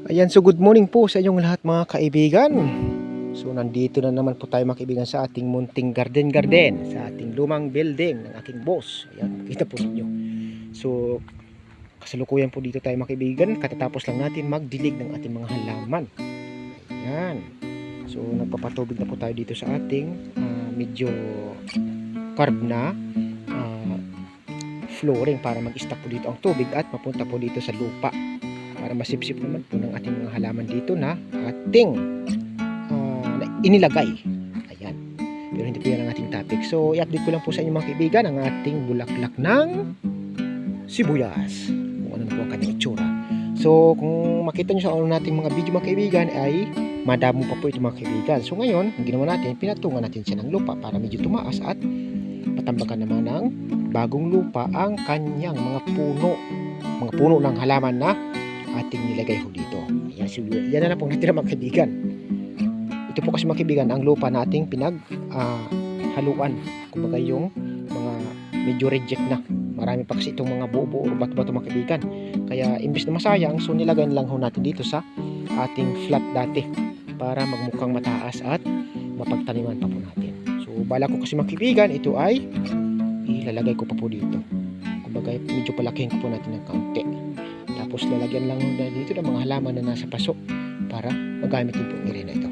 Ayan, so good morning po sa inyong lahat mga kaibigan. So nandito na naman po tayo mga kaibigan sa ating munting garden, sa ating lumang building ng aking boss. Ayan, kita po ninyo. So kasalukuyan po dito tayo mga kaibigan, katatapos lang natin magdilig ng ating mga halaman. Ayan. So nagpapatubig na po tayo dito sa ating medyo carb na flooring para mag-stack po dito ang tubig at mapunta po dito sa lupa. Para masipsip naman po ng ating mga halaman dito na ating inilagay. Ayan. Pero hindi po yan ang ating topic. So, i-update ko lang po sa inyo mga kaibigan ang ating bulaklak ng sibuyas. Kung ano na po ang kanyang itsura. So, kung makita nyo sa ulo nating mga video mga kaibigan ay madamo pa po ito mga kaibigan. So, ngayon, ang ginawa natin, pinatungan natin siya ng lupa para medyo tumaas at patambakan naman ng bagong lupa ang kanyang mga puno ng halaman na ating nilagay ho dito. Ayan, so, yan na po natin mga kaibigan. Ito po kasi mga kaibigan ang lupa nating haluan. Kumbaga yung mga medyo reject na. Marami pa kasi itong mga buo-buo o bato-bato mga kaibigan. Kaya imbis na masayang, so nilagay na lang ho natin dito sa ating flat dati para magmukhang mataas at mapagtaniman pa po natin. So bala ko kasi mga kaibigan, ito ay ilalagay ko pa po dito. Kumbaga medyo palakihin ko po natin ng kaunti. Tapos lalagyan lang na dito ng mga halaman na nasa paso para magamit din po ang area na ito.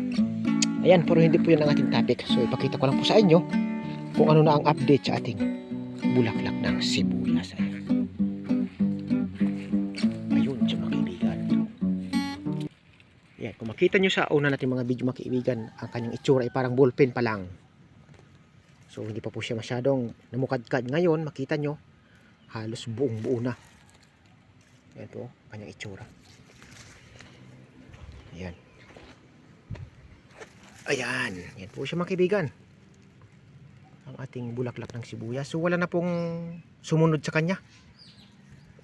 Ayan, pero hindi po yan ang ating topic. So ipakita ko lang po sa inyo kung ano na ang update sa ating bulaklak ng sibuyas. Ayun siya mga kaibigan. Ayan, kung makita nyo sa una natin mga video mga kaibigan, ang kanyang itsura ay parang ballpen pa lang. So hindi pa po siya masyadong namukadkad. Ngayon makita nyo halos buong buo na. Ayan po, kanyang itsura. Ayan. Ayan. Ayan po siya mga kaibigan. Ang ating bulaklak ng sibuyas. So wala na pong sumunod sa kanya.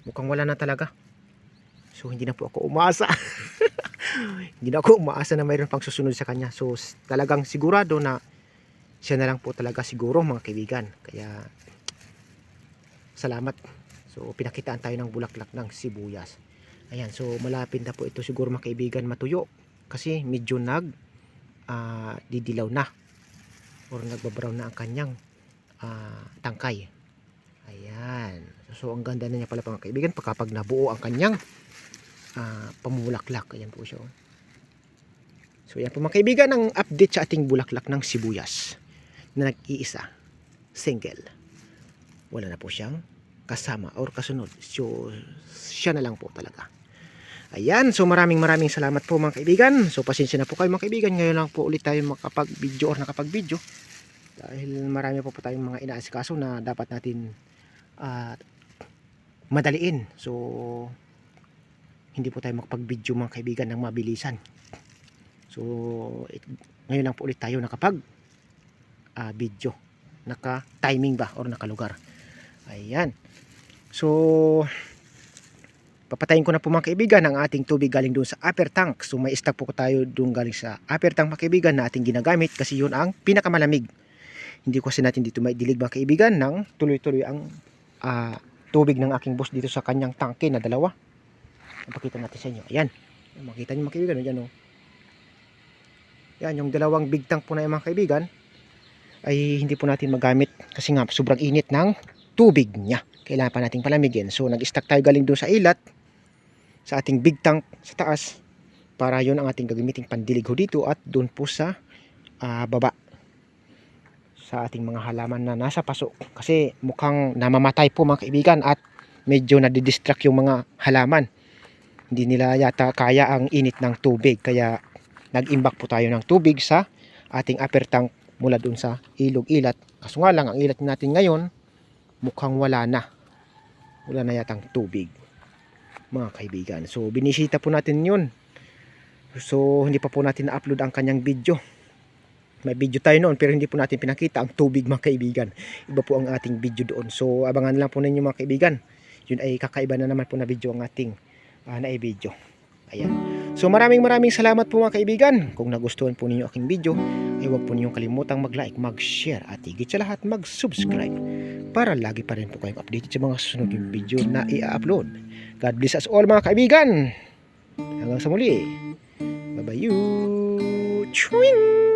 Mukhang wala na talaga. So hindi na po ako umaasa. Hindi na ako umaasa na mayroon pang susunod sa kanya. So talagang sigurado na siya na lang po talaga siguro mga kaibigan. Kaya salamat. So pinakitaan tayo ng bulaklak ng sibuyas. Ayan, so malapit na po ito siguro mga kaibigan matuyo. Kasi medyo didilaw na. Or nagbabrown na ang kanyang tangkay. Ayan. So ang ganda na niya pala mga kaibigan kapag nabuo ang kanyang pamulaklak. Ayan po siya. So ayan po mga kaibigan ang update sa ating bulaklak ng sibuyas. Na nag-iisa. Single. Wala na po siyang kasama or kasunod. So siya na lang po talaga. Ayan, so maraming salamat po mga kaibigan. So pasensya na po kayo mga kaibigan. Ngayon lang po ulit tayo makapag-video or nakapag-video. Dahil marami po tayong mga inaasikaso na dapat natin madaliin. So hindi po tayo makapag-video mga kaibigan ng mabilisan. So ngayon lang po ulit tayo nakapag video. Naka-timing ba or nakalugar. Ayan. So papatayin ko na po mga kaibigan ang ating tubig galing doon sa upper tank. So may stock po tayo doon galing sa upper tank mga kaibigan na ating ginagamit kasi yun ang pinakamalamig. Hindi ko kasi natin dito may dilig mga kaibigan ng tuloy-tuloy ang tubig ng aking boss dito sa kanyang tangke na dalawa. Ipakita natin sa inyo. Ayan. Makita nyo mga kaibigan. Ayan o. Ayan yung dalawang big tank po na yung mga kaibigan ay hindi po natin magamit kasi nga sobrang init ng tubig niya. Kailangan pa nating palamigin. So nag-stack tayo galing doon sa ilat sa ating big tank sa taas para yon ang ating gagamiting pandilig ho dito at doon po sa baba sa ating mga halaman na nasa paso kasi mukhang namamatay po mga kaibigan at medyo nadidistract yung mga halaman. Hindi nila yata kaya ang init ng tubig kaya nag-imbak po tayo ng tubig sa ating upper tank mula doon sa ilog ilat. Kaso nga lang ang ilat natin ngayon mukhang wala na yatang tubig mga kaibigan. So binisita po natin yun. So hindi pa po natin na-upload ang kanyang video. May video tayo noon pero hindi po natin pinakita ang tubig mga kaibigan. Iba po ang ating video doon. So abangan lang po ninyo mga kaibigan. Yun ay kakaiba na naman po na video ang ating na-video. Ayan. So maraming salamat po mga kaibigan. Kung nagustuhan po ninyo aking video ay huwag po ninyong kalimutang mag-like, mag-share at higit sa lahat mag-subscribe para lagi pa rin po kayong updated sa mga susunod yung video na i-upload. God bless us all mga kaibigan! Hanggang sa muli. Bye-bye. Chewing!